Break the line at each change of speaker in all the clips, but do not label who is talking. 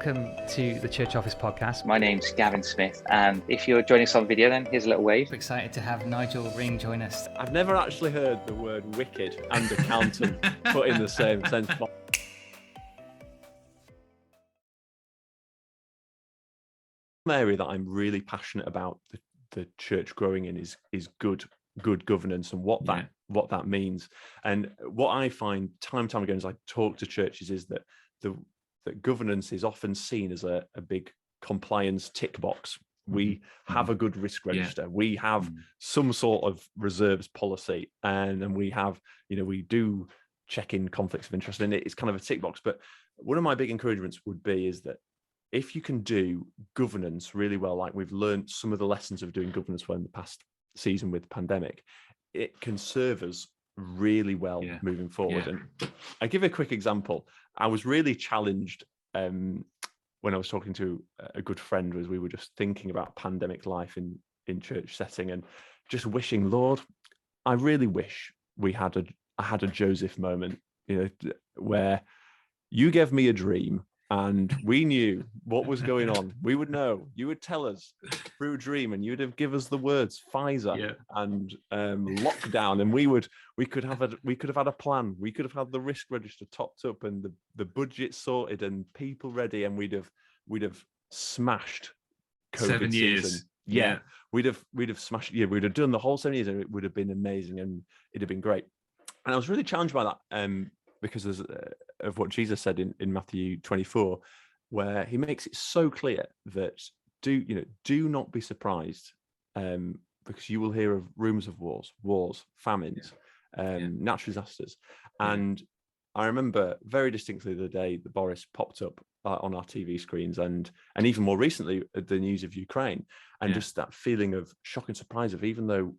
welcome to the Church Office podcast.
My name's Gavin Smith, and if you're joining us on video, then here's a little wave.
We're excited to have Nigel Ring join us.
I've never actually heard the word wicked and accountant put in the same sentence. One area that I'm really passionate about the church growing in is good governance and what that means. And what I find time and time again as I talk to churches is that that governance is often seen as a big compliance tick box. We have a good risk register. We have some sort of reserves policy, and we have, we do check in conflicts of interest, and it's kind of a tick box. But one of my big encouragements would be is that if you can do governance really well, like we've learned some of the lessons of doing governance well in the past season with the pandemic, it can serve us really well moving forward. And I give a quick example. I was really challenged when I was talking to a good friend as we were just thinking about pandemic life in church setting, and just wishing, Lord, I really wish I had a Joseph moment, where you gave me a dream and we knew what was going on. We would know. You would tell us through a dream, and you'd have given us the words Pfizer and lockdown, and we could have had a plan. We could have had the risk register topped up and the budget sorted and people ready, and we'd have smashed COVID
7 years.
Season. We'd have smashed. We'd have done the whole 7 years, and it would have been amazing, and it'd have been great. And I was really challenged by that. Because of what Jesus said in Matthew 24, where he makes it so clear that do not be surprised, because you will hear of rumors of wars, famines, natural disasters. And I remember very distinctly the day that Boris popped up on our TV screens, and even more recently the news of Ukraine, and just that feeling of shock and surprise of, even though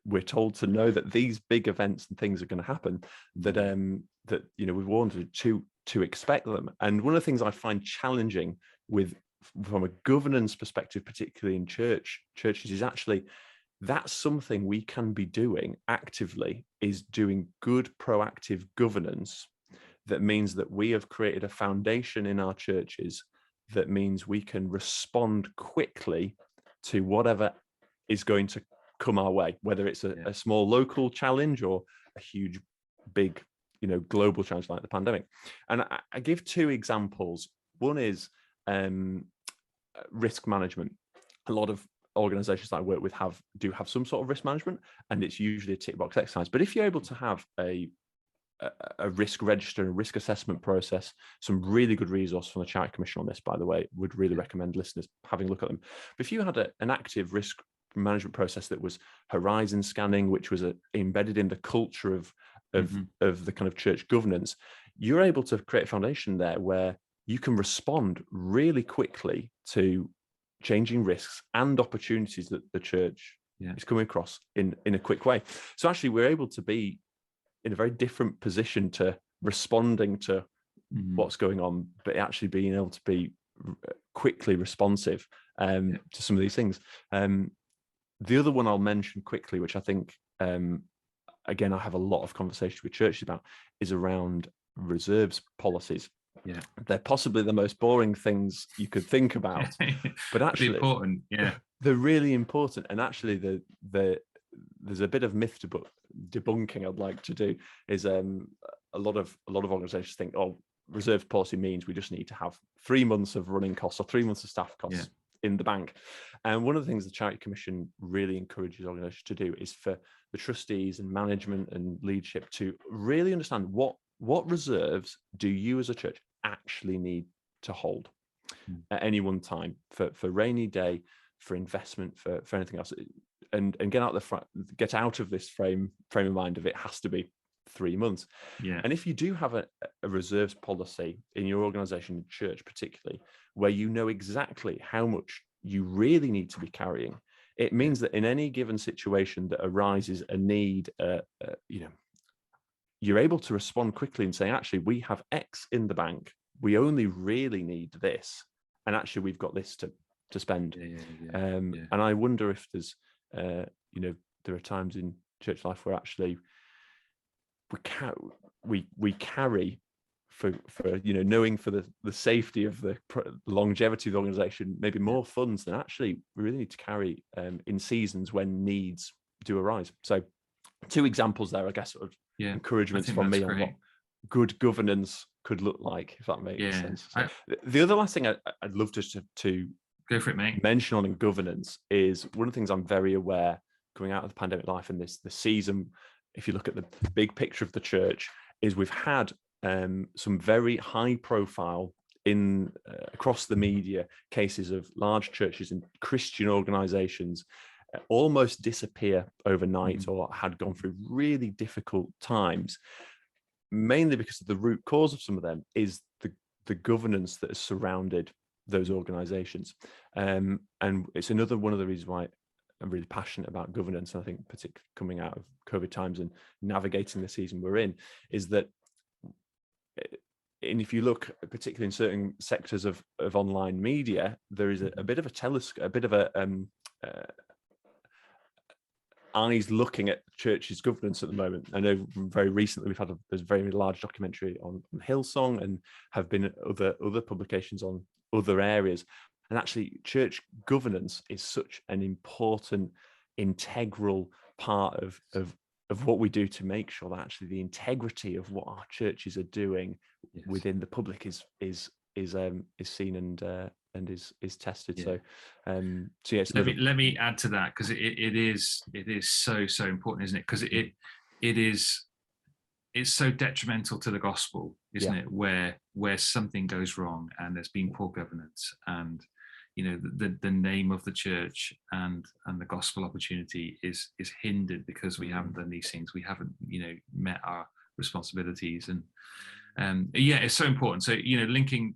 we're told to know that these big events and things are going to happen, that we've warned to expect them. And one of the things I find challenging from a governance perspective, particularly in churches, is actually that's something we can be doing actively, is doing good proactive governance. That means that we have created a foundation in our churches that means we can respond quickly to whatever is going to come our way, whether it's a small local challenge or a huge, big, global challenge like the pandemic. And I give two examples. One is risk management. A lot of organizations that I work with do have some sort of risk management, and it's usually a tick box exercise. But if you're able to have a risk register, a risk assessment process, some really good resource from the Charity Commission on this, by the way, would really recommend listeners having a look at them. But if you had an active risk management process that was horizon scanning, which was embedded in the culture of the kind of church governance, you're able to create a foundation there where you can respond really quickly to changing risks and opportunities that the church is coming across in a quick way. So actually we're able to be in a very different position to responding to what's going on, but actually being able to be quickly responsive to some of these things. The other one I'll mention quickly, which I think, again, I have a lot of conversations with churches about, is around reserves policies. Yeah, they're possibly the most boring things you could think about, but actually
important.
They're really important. And actually, there's a bit of myth debunking I'd like to do. Is a lot of organisations think, reserves policy means we just need to have 3 months of running costs or 3 months of staff costs in the bank. And one of the things the Charity Commission really encourages organisations to do is for the trustees and management and leadership to really understand what reserves do you as a church actually need to hold at any one time for rainy day, for investment, for anything else, and get out of this frame of mind of it has to be 3 months. And if you do have a reserves policy in your organisation, church particularly, where you know exactly how much you really need to be carrying, it means that in any given situation that arises a need, you're able to respond quickly and say, actually, we have X in the bank. We only really need this, and actually, we've got this to spend. And I wonder if there's, there are times in church life where actually we carry for knowing for the safety of the longevity of the organization, maybe more funds than actually we really need to carry in seasons when needs do arise. So 2 examples there, I guess, sort of encouragements from me on what good governance could look like, if that makes sense. So the other last thing I'd love to
go for it, mate.
Mention on in governance is one of the things I'm very aware coming out of the pandemic life and the season, if you look at the big picture of the church, is we've had some very high profile across the media cases of large churches and Christian organizations almost disappear overnight or had gone through really difficult times, mainly because of the root cause of some of them is the governance that has surrounded those organizations. And it's another one of the reasons why I'm really passionate about governance. And I think particularly coming out of COVID times and navigating the season we're in, is that, and if you look particularly in certain sectors of online media, there is a bit of eyes looking at church's governance at the moment. I know very recently there's a very large documentary on Hillsong, and have been other publications on other areas. And actually, church governance is such an important, integral part of what we do to make sure that actually the integrity of what our churches are doing within the public is seen and is tested.
Yeah.
So yes.
Let me add to that, because it is so important, isn't it? Because it's so detrimental to the gospel, isn't it? Where something goes wrong and there's been poor governance, and the name of the church and the gospel opportunity is hindered because we haven't done these things. We haven't met our responsibilities, and it's so important. So linking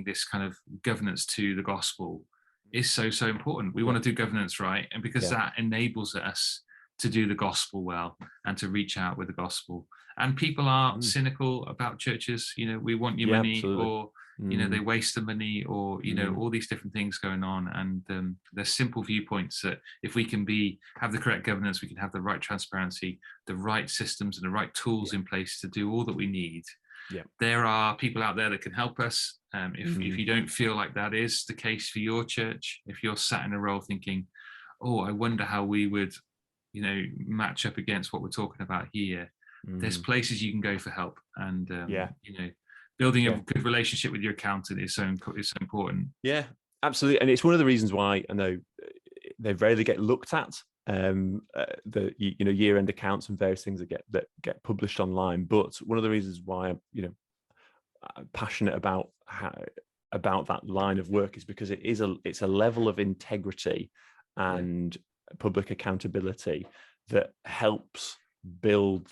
this kind of governance to the gospel is so important. We want to do governance right, and because that enables us to do the gospel well and to reach out with the gospel. And people are cynical about churches. We want your money, absolutely. Or they waste the money, or all these different things going on. And there's simple viewpoints that if we can have the correct governance, we can have the right transparency, the right systems, and the right tools in place to do all that we need. There are people out there that can help us. If you don't feel like that is the case for your church, if you're sat in a role thinking, oh, I wonder how we would match up against what we're talking about here, there's places you can go for help. And building a good relationship with your accountant is so important.
Yeah, absolutely. And it's one of the reasons why I know they rarely get looked at. The year-end accounts and various things that get published online. But one of the reasons why I'm passionate about that line of work is because it's a level of integrity and public accountability that helps build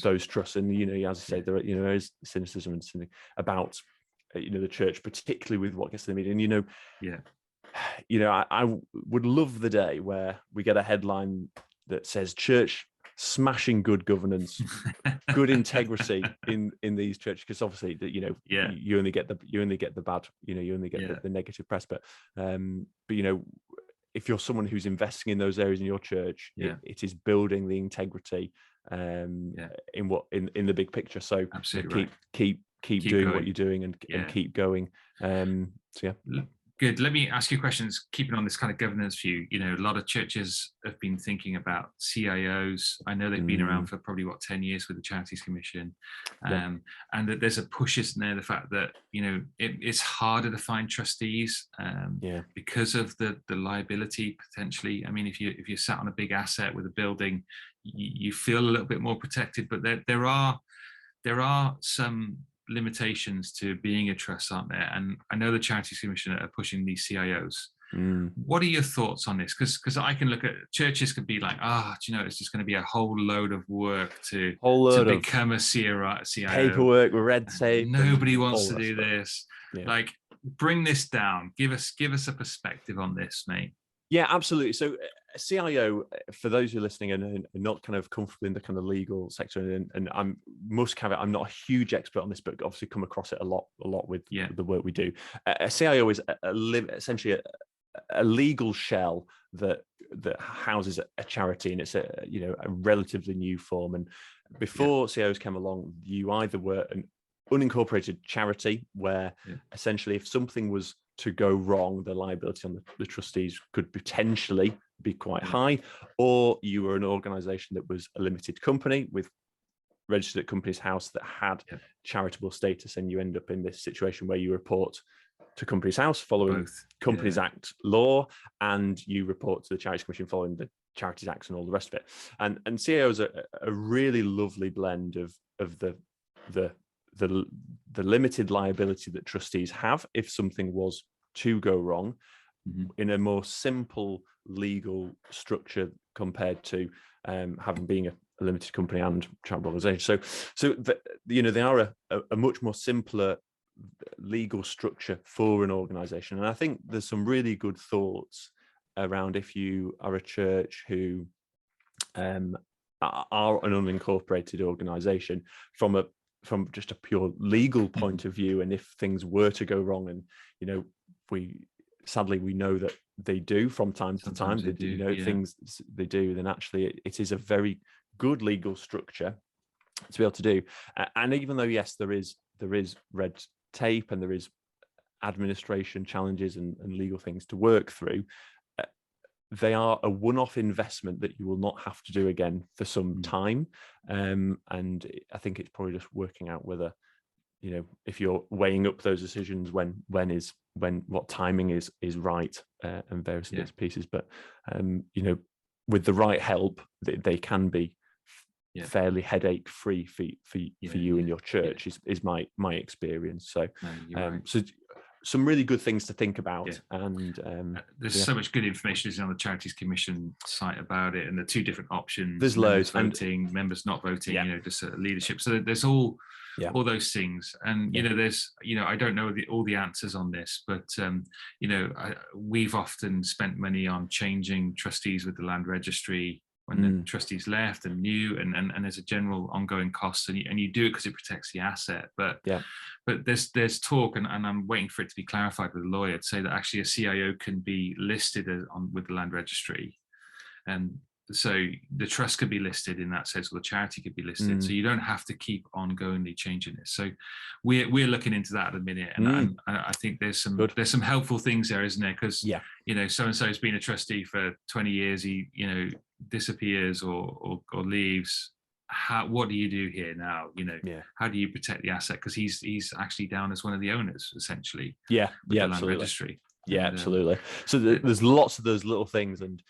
those trusts. And as I say, there is cynicism and something about the church, particularly with what gets to the media. And I would love the day where we get a headline that says church smashing good governance, good integrity in these churches, because obviously you only get the bad, you only get the negative press, but if you're someone who's investing in those areas in your church, it is building the integrity in the big picture. So
absolutely
keep doing
going.
What you're doing and keep going.
Good. Let me ask you questions, keeping on this kind of governance view. A lot of churches have been thinking about CIOs. I know they've been around for probably 10 years with the Charities Commission, and that there's a push, isn't there? The fact that it's harder to find trustees because of the liability potentially. I mean, if you're sat on a big asset with a building, you feel a little bit more protected. But there are some limitations to being a trust, aren't there? And I know the Charities Commission are pushing these CIOs. What are your thoughts on this? Because I can look at churches could be like, it's just going to be a whole load of work to become a CIO.
Paperwork, red tape.
Nobody wants to do this. Like, bring this down. Give us a perspective on this, mate.
Yeah, absolutely. So a CIO, for those who are listening and are not kind of comfortable in the kind of legal sector, and I'm not a huge expert on this, but obviously come across it a lot with the work we do. A CIO is essentially a legal shell that houses a charity, and it's a relatively new form. And before CIOs came along, you either were an unincorporated charity where essentially if something was to go wrong, the liability on the trustees could potentially be quite high, or you were an organisation that was a limited company with registered at Companies House that had charitable status, and you end up in this situation where you report to Companies House following Companies Act law, and you report to the Charities Commission following the Charities Act and all the rest of it. And CIO is a really lovely blend of the limited liability that trustees have if something was to go wrong, in a more simple legal structure compared to having being a limited company and charitable organisation. So they are a much more simpler legal structure for an organisation. And I think there's some really good thoughts around if you are a church who are an unincorporated organisation from just a pure legal point of view, and if things were to go wrong, and we know that they do from time to time, things they do, then actually it is a very good legal structure to be able to do. And even though yes, there is red tape and there is administration challenges and legal things to work through, they are a one-off investment that you will not have to do again for some time. And I think it's probably just working out whether, if you're weighing up those decisions, what timing is right, and various bits and pieces. But with the right help, they can be fairly headache free for you and your church. Is my experience. So so some really good things to think about. And
there's so much good information on the Charities Commission site about it, and the two different options.
There's loads,
voting, members not voting, just leadership. So there's all those things. And there's I don't know all the answers on this, but we've often spent money on changing trustees with the land registry when the trustees left and new, and there's a general ongoing cost, and you do it because it protects the asset. But there's talk, and I'm waiting for it to be clarified with a lawyer, to say that actually a CIO can be listed with the land registry, and so the trust could be listed in that sense, or the charity could be listed. So you don't have to keep ongoingly changing this. So we're looking into that at the minute, and I think there's some helpful things there, isn't there? Because so and so has been a trustee for 20 years. He disappears or leaves. What do you do here now? How do you protect the asset? Because he's actually down as one of the owners, essentially. The land registry.
Absolutely. So there's lots of those little things, and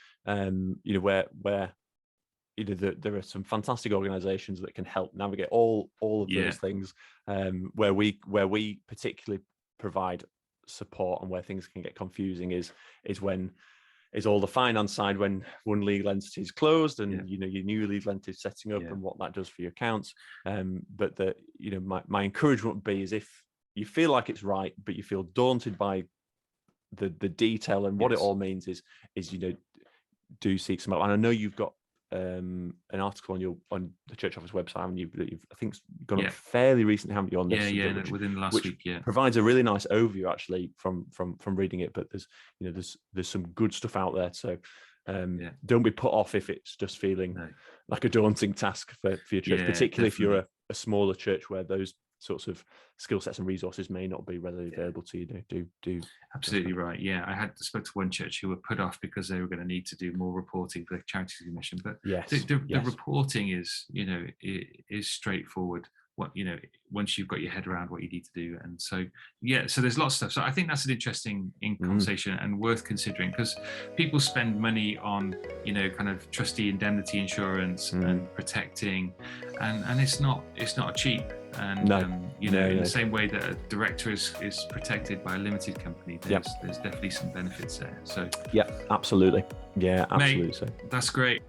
where there are some fantastic organisations that can help navigate all of those things, where we particularly provide support, and where things can get confusing is all the finance side, when one legal entity is closed and your new legal entity is setting up, and what that does for your accounts. But my encouragement would be is, if you feel like it's right but you feel daunted by the detail and what it all means, is do seek some help. And I know you've got an article on the church office website, and you've I think gone up fairly recently, haven't you, on this?
Within the last week.
Provides a really nice overview actually from reading it. But there's some good stuff out there. So don't be put off if it's just feeling like a daunting task for your church, particularly if you're a smaller church where those sorts of skill sets and resources may not be readily available to you. Do
absolutely right. I spoke to one church who were put off because they were going to need to do more reporting for the Charities Commission. But the reporting is is straightforward. Once you've got your head around what you need to do, and so there's lots of stuff. So I think that's an interesting conversation and worth considering, because people spend money on kind of trustee indemnity insurance and protecting, and it's not cheap. And in the same way that a director is protected by a limited company, there's definitely some benefits there. So
absolutely. Absolutely.
Mate, that's great.